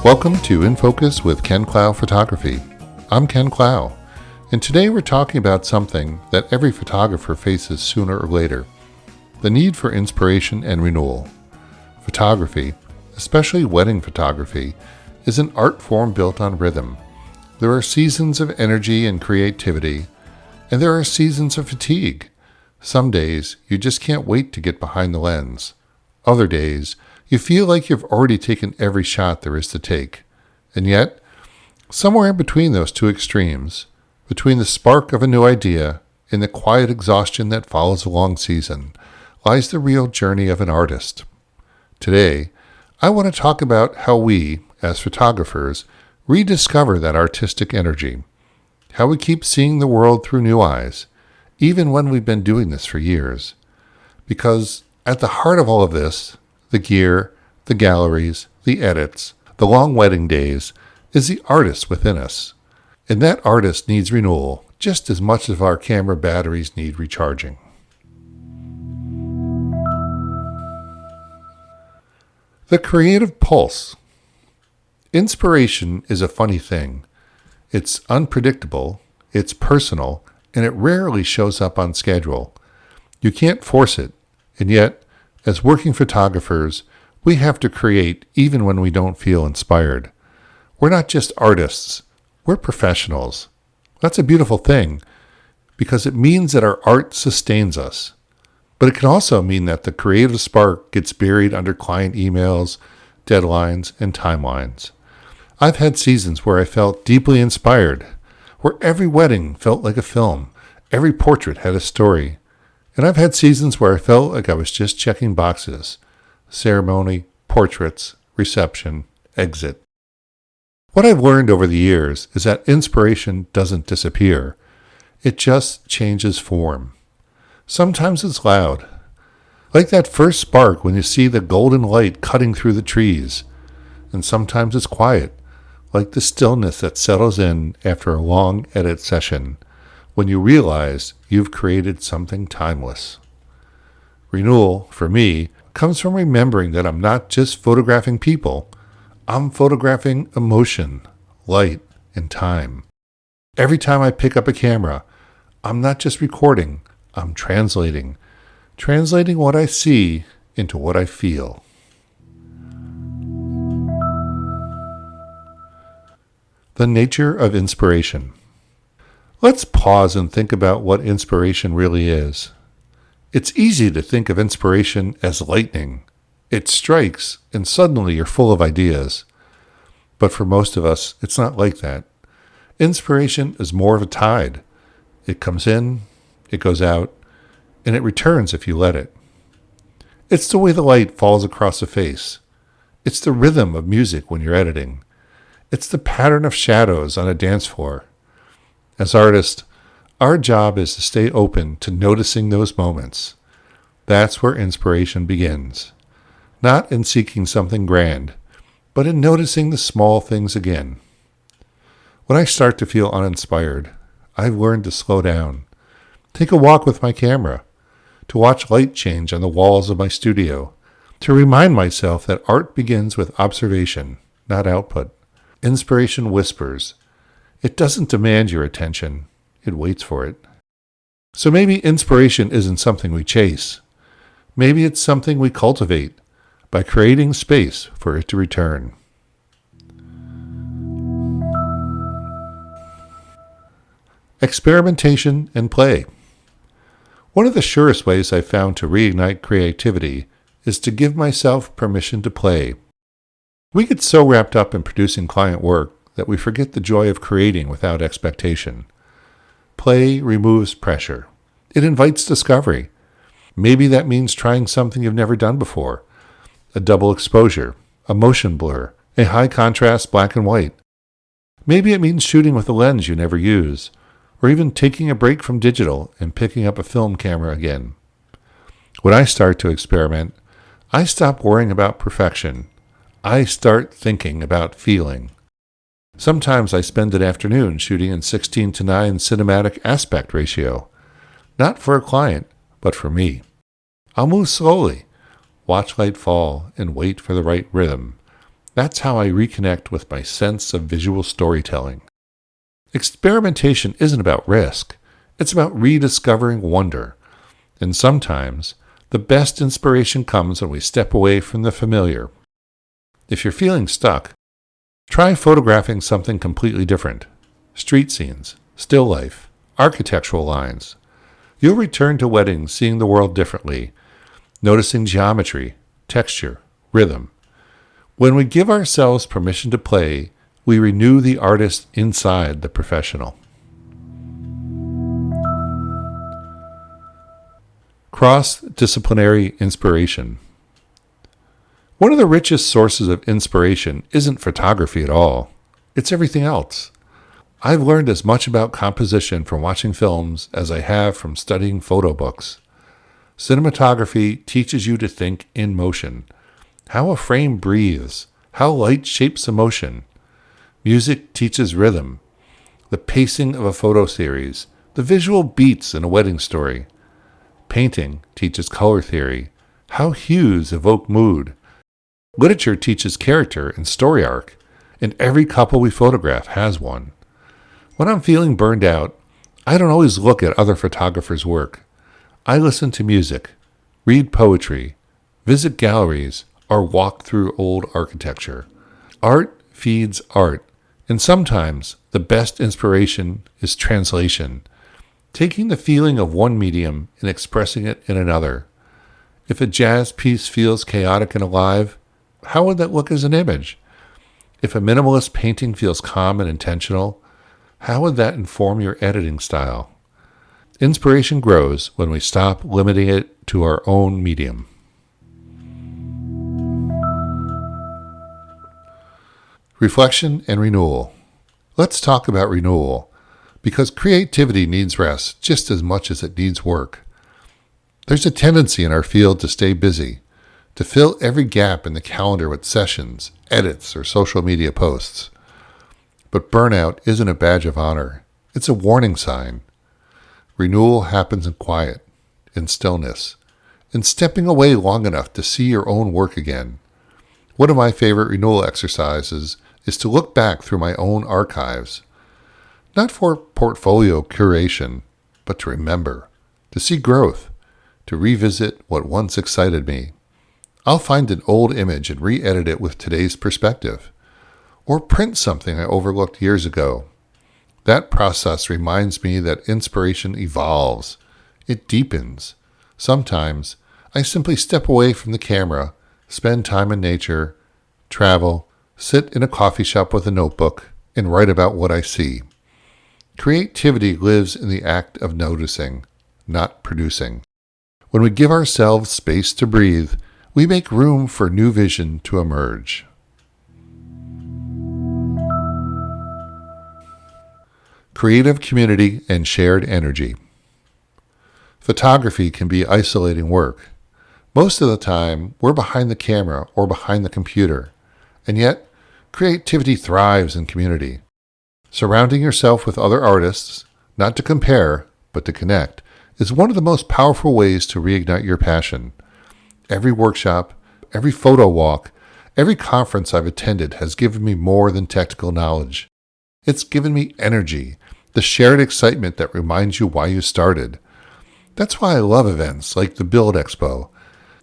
Welcome to In Focus with Ken Clough Photography. I'm Ken Clough, and today we're talking about something that every photographer faces sooner or later: the need for inspiration and renewal. Photography, especially wedding photography, is an art form built on rhythm. There are seasons of energy and creativity, and there are seasons of fatigue. Some days you just can't wait to get behind the lens. Other days you feel like you've already taken every shot there is to take. And yet, somewhere in between those two extremes, between the spark of a new idea and the quiet exhaustion that follows a long season, lies the real journey of an artist. Today, I want to talk about how we, as photographers, rediscover that artistic energy, how we keep seeing the world through new eyes, even when we've been doing this for years. Because at the heart of all of this, the gear, the galleries, the edits, the long wedding days, is the artist within us. And that artist needs renewal just as much as our camera batteries need recharging. The creative pulse. Inspiration is a funny thing. It's unpredictable, it's personal, and it rarely shows up on schedule. You can't force it, and yet, as working photographers, we have to create even when we don't feel inspired. We're not just artists, we're professionals. That's a beautiful thing, because it means that our art sustains us. But it can also mean that the creative spark gets buried under client emails, deadlines, and timelines. I've had seasons where I felt deeply inspired, where every wedding felt like a film, every portrait had a story. And I've had seasons where I felt like I was just checking boxes: ceremony, portraits, reception, exit. What I've learned over the years is that inspiration doesn't disappear. It just changes form. Sometimes it's loud, like that first spark when you see the golden light cutting through the trees. And sometimes it's quiet, like the stillness that settles in after a long edit session, when you realize you've created something timeless. Renewal, for me, comes from remembering that I'm not just photographing people. I'm photographing emotion, light, and time. Every time I pick up a camera, I'm not just recording, I'm translating what I see into what I feel. The nature of inspiration. Let's pause and think about what inspiration really is. It's easy to think of inspiration as lightning. It strikes, and suddenly you're full of ideas. But for most of us, it's not like that. Inspiration is more of a tide. It comes in, it goes out, and it returns if you let it. It's the way the light falls across a face. It's the rhythm of music when you're editing. It's the pattern of shadows on a dance floor. As artists, our job is to stay open to noticing those moments. That's where inspiration begins. Not in seeking something grand, but in noticing the small things again. When I start to feel uninspired, I've learned to slow down, take a walk with my camera, to watch light change on the walls of my studio, to remind myself that art begins with observation, not output. Inspiration whispers. It doesn't demand your attention, it waits for it. So maybe inspiration isn't something we chase. Maybe it's something we cultivate by creating space for it to return. Experimentation and play. One of the surest ways I've found to reignite creativity is to give myself permission to play. We get so wrapped up in producing client work that we forget the joy of creating without expectation. Play removes pressure. It invites discovery. Maybe that means trying something you've never done before: a double exposure, a motion blur, a high contrast black and white. Maybe it means shooting with a lens you never use, or even taking a break from digital and picking up a film camera again. When I start to experiment, I stop worrying about perfection. I start thinking about feeling. Sometimes I spend an afternoon shooting in 16:9 cinematic aspect ratio. Not for a client, but for me. I'll move slowly, watch light fall, and wait for the right rhythm. That's how I reconnect with my sense of visual storytelling. Experimentation isn't about risk. It's about rediscovering wonder. And sometimes, the best inspiration comes when we step away from the familiar. If you're feeling stuck, try photographing something completely different. Street scenes, still life, architectural lines. You'll return to weddings seeing the world differently, noticing geometry, texture, rhythm. When we give ourselves permission to play, we renew the artist inside the professional. Cross-disciplinary inspiration. One of the richest sources of inspiration isn't photography at all. It's everything else. I've learned as much about composition from watching films as I have from studying photo books. Cinematography teaches you to think in motion, how a frame breathes, how light shapes emotion. Music teaches rhythm, the pacing of a photo series, the visual beats in a wedding story. Painting teaches color theory, how hues evoke mood. Literature teaches character and story arc, and every couple we photograph has one. When I'm feeling burned out, I don't always look at other photographers' work. I listen to music, read poetry, visit galleries, or walk through old architecture. Art feeds art, and sometimes the best inspiration is translation, taking the feeling of one medium and expressing it in another. If a jazz piece feels chaotic and alive, how would that look as an image? If a minimalist painting feels calm and intentional, how would that inform your editing style? Inspiration grows when we stop limiting it to our own medium. Reflection and renewal. Let's talk about renewal, because creativity needs rest just as much as it needs work. There's a tendency in our field to stay busy, to fill every gap in the calendar with sessions, edits, or social media posts. But burnout isn't a badge of honor. It's a warning sign. Renewal happens in quiet, in stillness, in stepping away long enough to see your own work again. One of my favorite renewal exercises is to look back through my own archives, not for portfolio curation, but to remember, to see growth, to revisit what once excited me. I'll find an old image and re-edit it with today's perspective, or print something I overlooked years ago. That process reminds me that inspiration evolves. It deepens. Sometimes I simply step away from the camera, spend time in nature, travel, sit in a coffee shop with a notebook, and write about what I see. Creativity lives in the act of noticing, not producing. When we give ourselves space to breathe, we make room for new vision to emerge. Creative community and shared energy. Photography can be isolating work. Most of the time, we're behind the camera or behind the computer, and yet creativity thrives in community. Surrounding yourself with other artists, not to compare, but to connect, is one of the most powerful ways to reignite your passion. Every workshop, every photo walk, every conference I've attended has given me more than technical knowledge. It's given me energy, the shared excitement that reminds you why you started. That's why I love events like the Build Expo.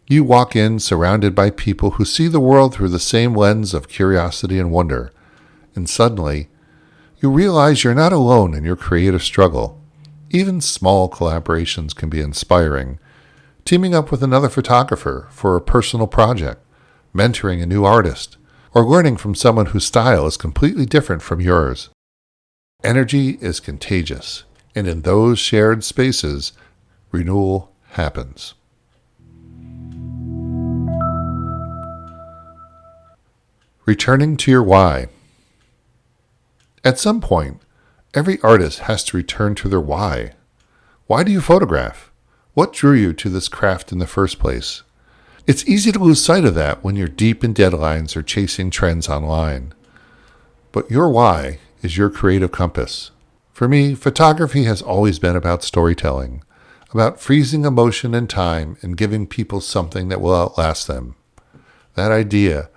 You walk in surrounded by people who see the world through the same lens of curiosity and wonder, and suddenly, you realize you're not alone in your creative struggle. Even small collaborations can be inspiring. Teaming up with another photographer for a personal project, mentoring a new artist, or learning from someone whose style is completely different from yours. Energy is contagious, and in those shared spaces, renewal happens. Returning to your why. At some point, every artist has to return to their why. Why do you photograph? What drew you to this craft in the first place? It's easy to lose sight of that when you're deep in deadlines or chasing trends online. But your why is your creative compass. For me, photography has always been about storytelling, about freezing emotion and time and giving people something that will outlast them. That idea,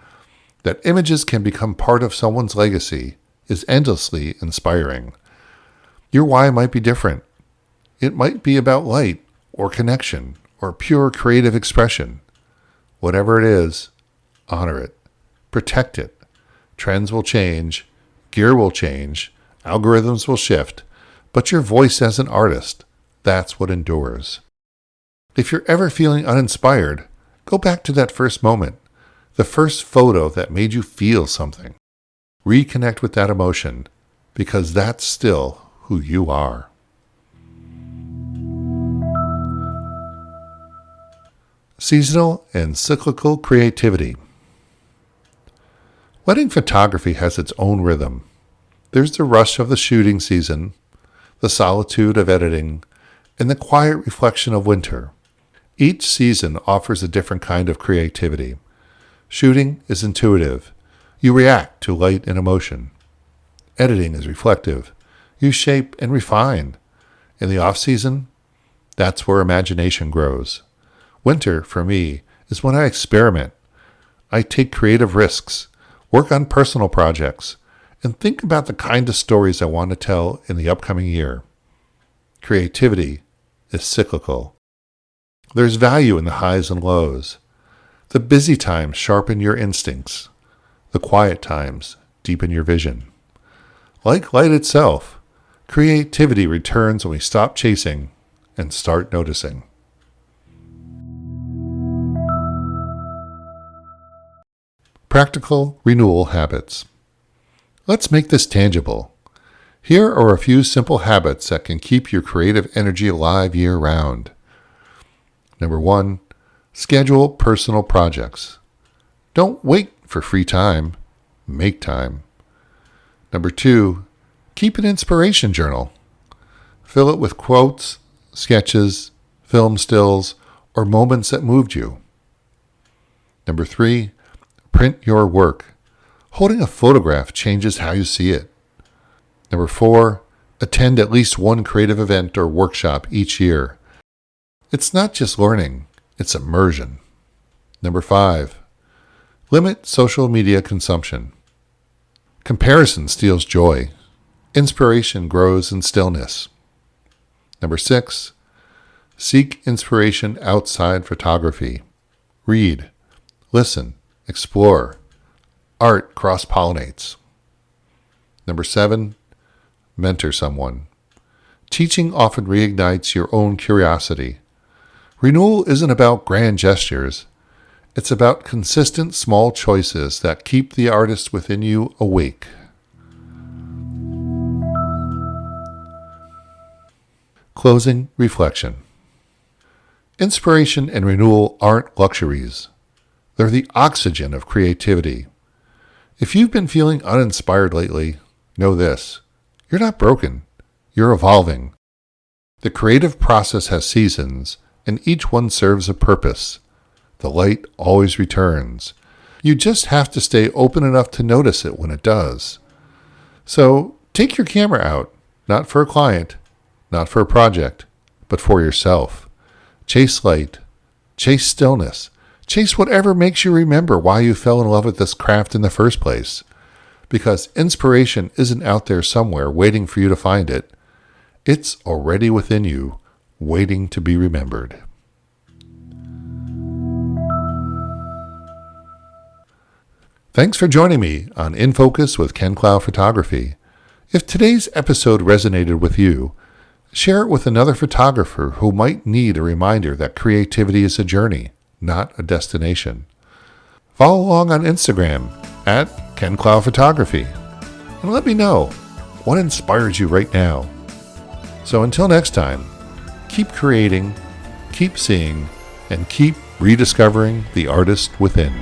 that images can become part of someone's legacy is endlessly inspiring. Your why might be different. It might be about light or connection or pure creative expression. Whatever it is, honor it. Protect it. Trends will change. Gear will change. Algorithms will shift. But your voice as an artist, that's what endures. If you're ever feeling uninspired, go back to that first moment, the first photo that made you feel something. Reconnect with that emotion, because that's still who you are. Seasonal and cyclical creativity. Wedding photography has its own rhythm. There's the rush of the shooting season, the solitude of editing, and the quiet reflection of winter. Each season offers a different kind of creativity. Shooting is intuitive. You react to light and emotion. Editing is reflective. You shape and refine. In the off-season, that's where imagination grows. Winter, for me, is when I experiment. I take creative risks, work on personal projects, and think about the kind of stories I want to tell in the upcoming year. Creativity is cyclical. There's value in the highs and lows. The busy times sharpen your instincts. The quiet times deepen your vision. Like light itself, creativity returns when we stop chasing and start noticing. Practical renewal habits. Let's make this tangible. Here are a few simple habits that can keep your creative energy alive year-round. Number 1, schedule personal projects. Don't wait for free time. Make time. Number 2, keep an inspiration journal. Fill it with quotes, sketches, film stills, or moments that moved you. Number 3, print your work. Holding a photograph changes how you see it. Number 4, attend at least one creative event or workshop each year. It's not just learning, it's immersion. Number 5, limit social media consumption. Comparison steals joy. Inspiration grows in stillness. Number 6, seek inspiration outside photography. Read, listen, explore. Art cross-pollinates. Number 7, mentor someone. Teaching often reignites your own curiosity. Renewal isn't about grand gestures. It's about consistent small choices that keep the artist within you awake. Closing reflection. Inspiration and renewal aren't luxuries. They're the oxygen of creativity. If you've been feeling uninspired lately, know this. You're not broken. You're evolving. The creative process has seasons, and each one serves a purpose. The light always returns. You just have to stay open enough to notice it when it does. So take your camera out, not for a client, not for a project, but for yourself. Chase light. Chase stillness. Chase whatever makes you remember why you fell in love with this craft in the first place. Because inspiration isn't out there somewhere waiting for you to find it. It's already within you, waiting to be remembered. Thanks for joining me on In Focus with Ken Clough Photography. If today's episode resonated with you, share it with another photographer who might need a reminder that creativity is a journey, not a destination. Follow along on Instagram at Ken Clough Photography and let me know what inspires you right now. So until next time, keep creating, keep seeing, and keep rediscovering the artist within.